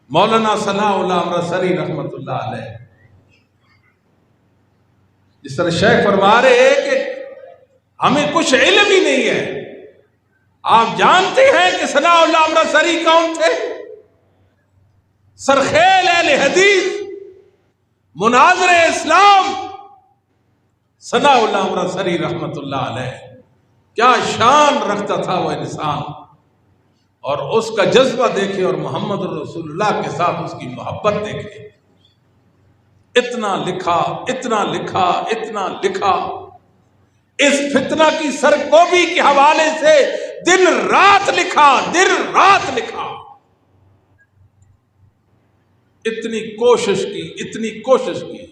مولانا ثناء اللہ امرتسری رحمۃ اللہ علیہ جس طرح شیخ فرما رہے ہیں کہ ہمیں کچھ علم ہی نہیں ہے. آپ جانتے ہیں کہ ثناء اللہ امرتسری کون تھے؟ سرخیل اہل حدیث، مناظر اسلام، ثناء اللہ امرتسری رحمۃ اللہ علیہ. کیا شان رکھتا تھا وہ انسان، اور اس کا جذبہ دیکھے اور محمد رسول اللہ کے ساتھ اس کی محبت دیکھے. اتنا لکھا اتنا لکھا اتنا لکھا، اس فتنہ کی سرکوبی کے حوالے سے دن رات لکھا، دن رات لکھا. اتنی کوشش کی، اتنی کوشش کی.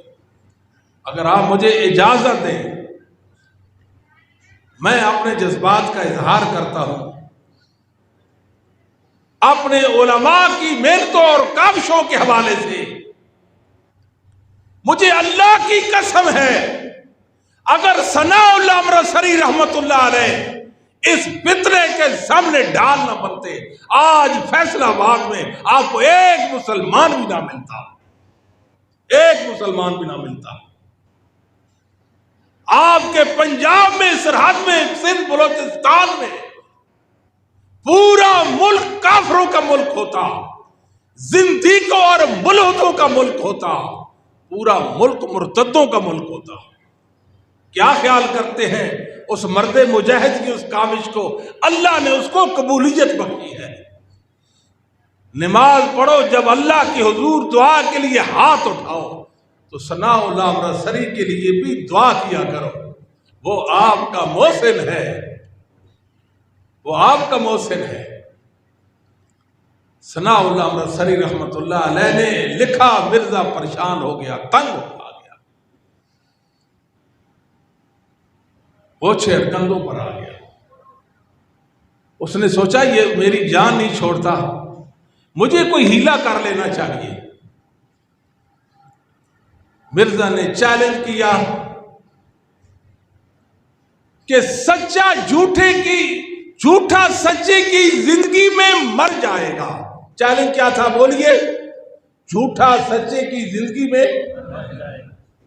اگر آپ مجھے اجازت دیں میں اپنے جذبات کا اظہار کرتا ہوں. اپنے علماء کی محنتوں اور کاوشوں کے حوالے سے مجھے اللہ کی قسم ہے، اگر ثناء اللہ امرتسری رحمت اللہ علیہ اس فتنے کے سامنے ڈال نہ بنتے، آج فیصلہ آباد میں آپ کو ایک مسلمان بھی نہ ملتا، ایک مسلمان بھی نہ ملتا. آپ کے پنجاب میں، سرحد میں، سندھ بلوچستان میں پورا ملک کافروں کا ملک ہوتا، زندیقوں اور ملحدوں کا ملک ہوتا، پورا ملک مرتدوں کا ملک ہوتا. کیا خیال کرتے ہیں اس مرد مجاہد کی اس کاوش کو؟ اللہ نے اس کو قبولیت بخشی ہے. نماز پڑھو، جب اللہ کی حضور دعا کے لیے ہاتھ اٹھاؤ تو ثناء اللہ امرتسری کے لیے بھی دعا کیا کرو. وہ آپ کا محسن ہے، وہ آپ کا محسن ہے. ثناء اللہ امرتسری رحمت اللہ علیہ نے لکھا، مرزا پریشان ہو گیا، تنگ آ گیا، وہ چہر کندھوں پر آ گیا. اس نے سوچا یہ میری جان نہیں چھوڑتا، مجھے کوئی ہیلا کر لینا چاہیے. مرزا نے چیلنج کیا کہ سچا جھوٹا سچے کی زندگی میں مر جائے گا. چیلنج کیا تھا بولیے؟ جھوٹا سچے کی زندگی میں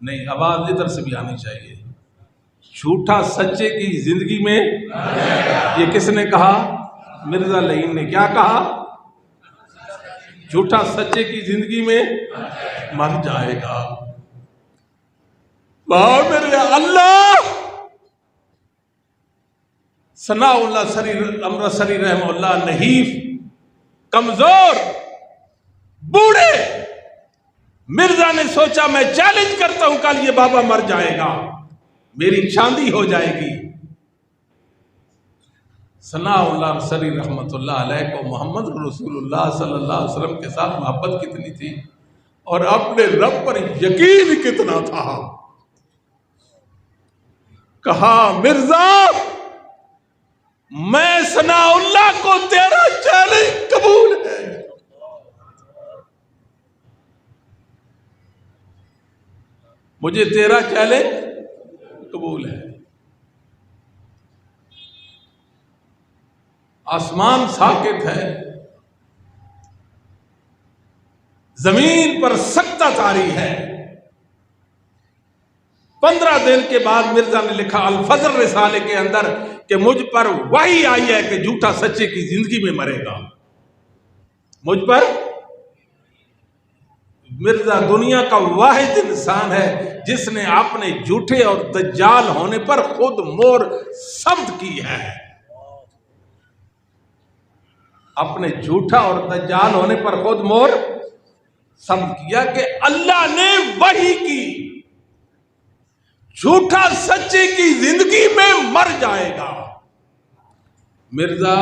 نہیں، آواز ادھر سے بھی آنی چاہیے. جھوٹا سچے کی زندگی میں، یہ کس نے کہا؟ مرزا لعین نے. کیا کہا؟ جھوٹا سچے کی زندگی میں مر جائے گا. میرے اللہ، ثناء اللہ امرتسری رحمہ اللہ نحیف، کمزور، بوڑھے. مرزا نے سوچا میں چیلنج کرتا ہوں، کل یہ بابا مر جائے گا، میری چاندی ہو جائے گی. ثناء اللہ امرتسری رحمت اللہ علیہ کو محمد رسول اللہ صلی اللہ علیہ وسلم کے ساتھ محبت کتنی تھی اور اپنے رب پر یقین کتنا تھا. کہا مرزا میں ثناء اللہ کو تیرا چیلنج قبول ہے. مجھے تیرا چیلنج قبول ہے. آسمان ساکت ہے، زمین پر سکتہ طاری ہے. 15 دن کے بعد مرزا نے لکھا الفضل رسالے کے اندر کہ مجھ پر وحی آئی ہے کہ جھوٹا سچے کی زندگی میں مرے گا. مجھ پر مرزا دنیا کا واحد انسان ہے جس نے اپنے جھوٹے اور دجال ہونے پر خود مہر ثبت کی ہے. اپنے جھوٹا اور دجال ہونے پر خود مہر ثبت کیا کہ اللہ نے وحی کی، جھوٹا سچے کی زندگی میں مر جائے گا. مرزا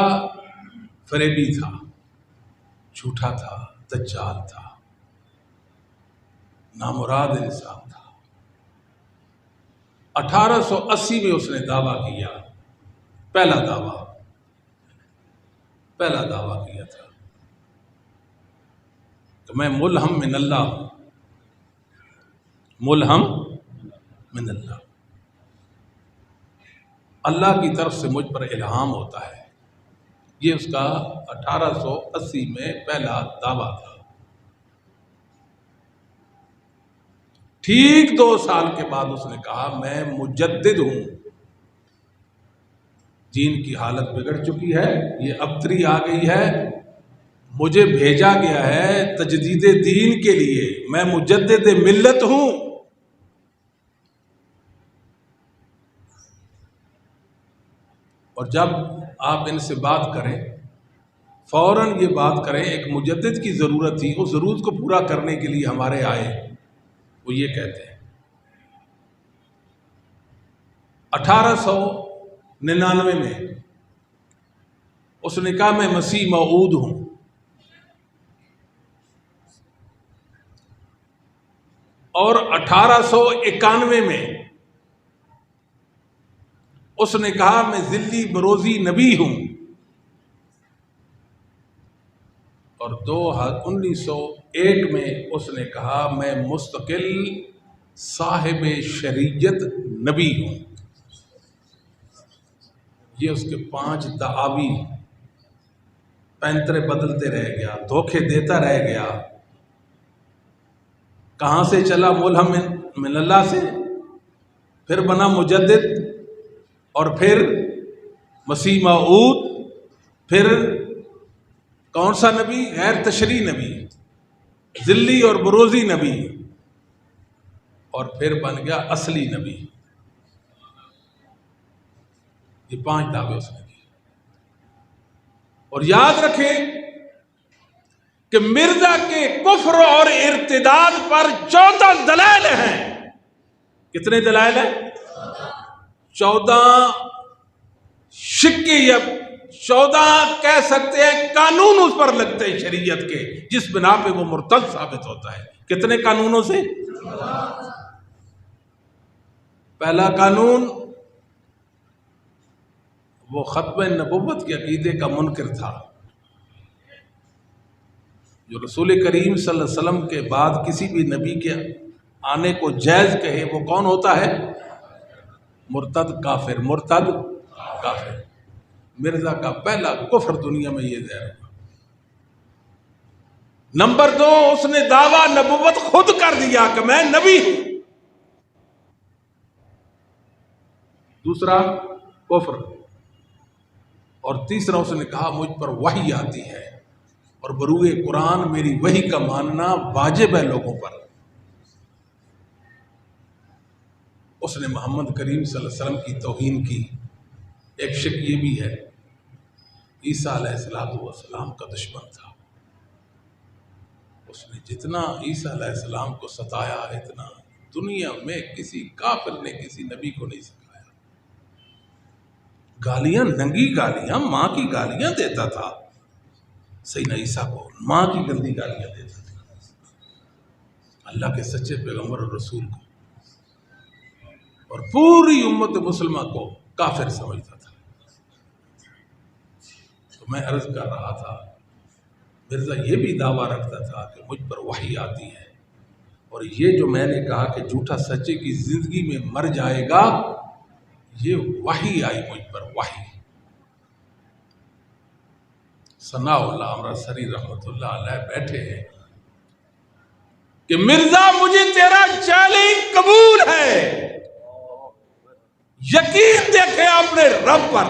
فریبی تھا، جھوٹا تھا، دجال تھا، نامراد انسان تھا. 1880 میں اس نے دعویٰ کیا، پہلا دعویٰ کیا تھا کہ میں ملہم من اللہ ہوں، ملہم من اللہ، اللہ کی طرف سے مجھ پر الہام ہوتا ہے. یہ اس کا 1880 میں پہلا دعویٰ تھا. ٹھیک 2 سال کے بعد اس نے کہا میں مجدد ہوں، دین کی حالت بگڑ چکی ہے، یہ ابتری آ گئی ہے، مجھے بھیجا گیا ہے تجدید دین کے لیے، میں مجدد ملت ہوں۔ اور جب آپ ان سے بات کریں فوراً یہ بات کریں، ایک مجدد کی ضرورت تھی، اس ضرورت کو پورا کرنے کے لیے ہمارے آئے، وہ یہ کہتے ہیں 1899 میں اس نے کہا میں مسیح موعود ہوں، اور 1891 میں اس نے کہا میں ذلی بروزی نبی ہوں، اور 1901 میں اس نے کہا میں مستقل صاحب شریعت نبی ہوں۔ یہ اس کے 5 دعاوی، پینترے بدلتے رہ گیا، دھوکے دیتا رہ گیا۔ کہاں سے چلا؟ ملہم من اللہ سے، پھر بنا مجدد، اور پھر مسیح موعود، پھر کون سا نبی؟ غیر تشریع نبی، ذلی اور بروزی نبی، اور پھر بن گیا اصلی نبی۔ یہ 5 دعوے اس نے کی۔ اور یاد رکھیں کہ مرزا کے کفر اور ارتداد پر 14 دلائل ہیں۔ کتنے دلائل ہیں؟ 14 شکے، یا 14 کہہ سکتے ہیں قانون اس پر لگتے ہیں شریعت کے، جس بنا پہ وہ مرتد ثابت ہوتا ہے۔ کتنے قانونوں سے؟ پہلا قانون، وہ ختم نبوت کے عقیدے کا منکر تھا، جو رسول کریم صلی اللہ علیہ وسلم کے بعد کسی بھی نبی کے آنے کو جائز کہے، وہ کون ہوتا ہے؟ مرتد کافر، مرتد کافر۔ مرزا کا پہلا کفر دنیا میں یہ ظاہر ہوا۔ نمبر 2، اس نے دعویٰ نبوت خود کر دیا کہ میں نبی ہوں۔ دوسرا کفر، اور تیسرا اس نے کہا مجھ پر وحی آتی ہے، اور بروئے قرآن میری وحی کا ماننا واجب ہے لوگوں پر۔ اس نے محمد کریم صلی اللہ علیہ وسلم کی توہین کی۔ ایک شک یہ بھی ہے، عیسیٰ علیہ السلام کا دشمن تھا، اس نے جتنا عیسیٰ علیہ السلام کو ستایا، اتنا دنیا میں کسی کافر نے کسی نبی کو نہیں سکھایا۔ گالیاں، ننگی گالیاں، ماں کی گالیاں دیتا تھا سیدنا عیسیٰ کو، ماں کی گندی گالیاں دیتا تھا اللہ کے سچے پیغمبر اور رسول کو، اور پوری امت مسلمہ کو کافر سمجھتا تھا۔ تو میں عرض کر رہا تھا، مرزا یہ بھی دعویٰ رکھتا تھا کہ مجھ پر وحی آتی ہے، اور یہ جو میں نے کہا کہ جھوٹا سچے کی زندگی میں مر جائے گا، یہ وحی آئی مجھ پر، وحی۔ ثناء اللہ عمرہ سری رحمت اللہ علیہ بیٹھے ہیں کہ مرزا مجھے تیرا چیلنج قبول ہے، یقین دیکھے اپنے رب پر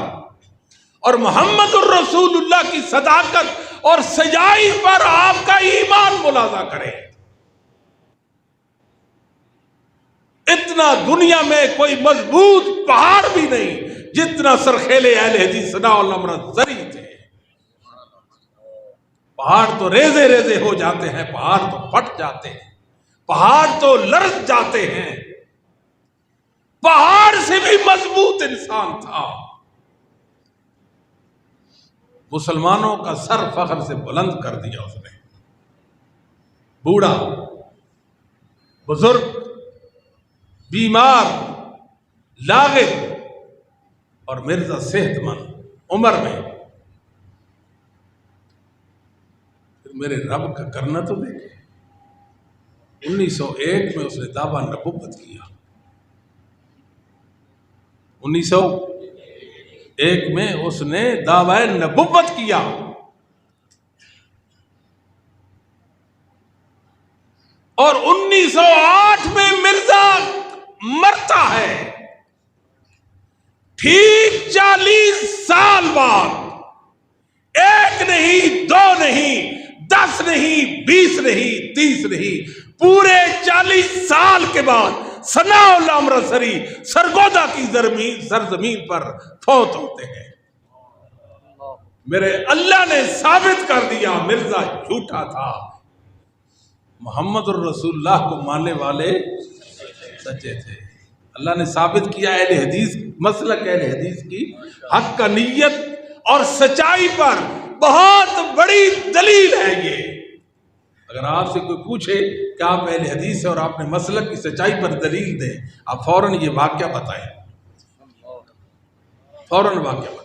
اور محمد الرسول اللہ کی صداقت اور سچائی پر آپ کا ایمان ملاحظہ کرے۔ اتنا دنیا میں کوئی مضبوط پہاڑ بھی نہیں جتنا سرخیلے اہل حدیث ثناء اللہ عمرہ زری تھے۔ پہاڑ تو ریزے ریزے ہو جاتے ہیں، پہاڑ تو پھٹ جاتے ہیں، پہاڑ تو لرز جاتے ہیں، پہاڑ سے بھی مضبوط انسان تھا۔ مسلمانوں کا سر فخر سے بلند کر دیا اس نے۔ بوڑھا، بزرگ، بیمار، لاغر، اور مرزا صحت مند عمر میں۔ میرے رب کا کرنا تو دیکھے۔ 1901 میں اس نے دعویٰ نبوت کیا، 1901 میں اس نے دعویٰ نبوت کیا، اور 1908 میں مرزا مرتا ہے، ٹھیک 40 سال بعد، 1 نہیں 2 نہیں 10 نہیں 20 نہیں 30 نہیں، پورے 40 سال کے بعد ثناء اللہ امرتسری سرگودا کی سرزمین پر فوت ہوتے ہیں۔ میرے اللہ نے ثابت کر دیا مرزا جھوٹا تھا، محمد الرسول اللہ کو ماننے والے سچے تھے۔ اللہ نے ثابت کیا اہل حدیث، مسلک اہل حدیث کی حقانیت اور سچائی پر بہت بڑی دلیل ہے یہ۔ اگر آپ سے کوئی پوچھے کہ آپ اہل حدیث ہیں اور آپ نے مسلک کی سچائی پر دلیل دیں، آپ فوراً یہ واقعہ بتائیں، فوراً واقعہ بتائیں۔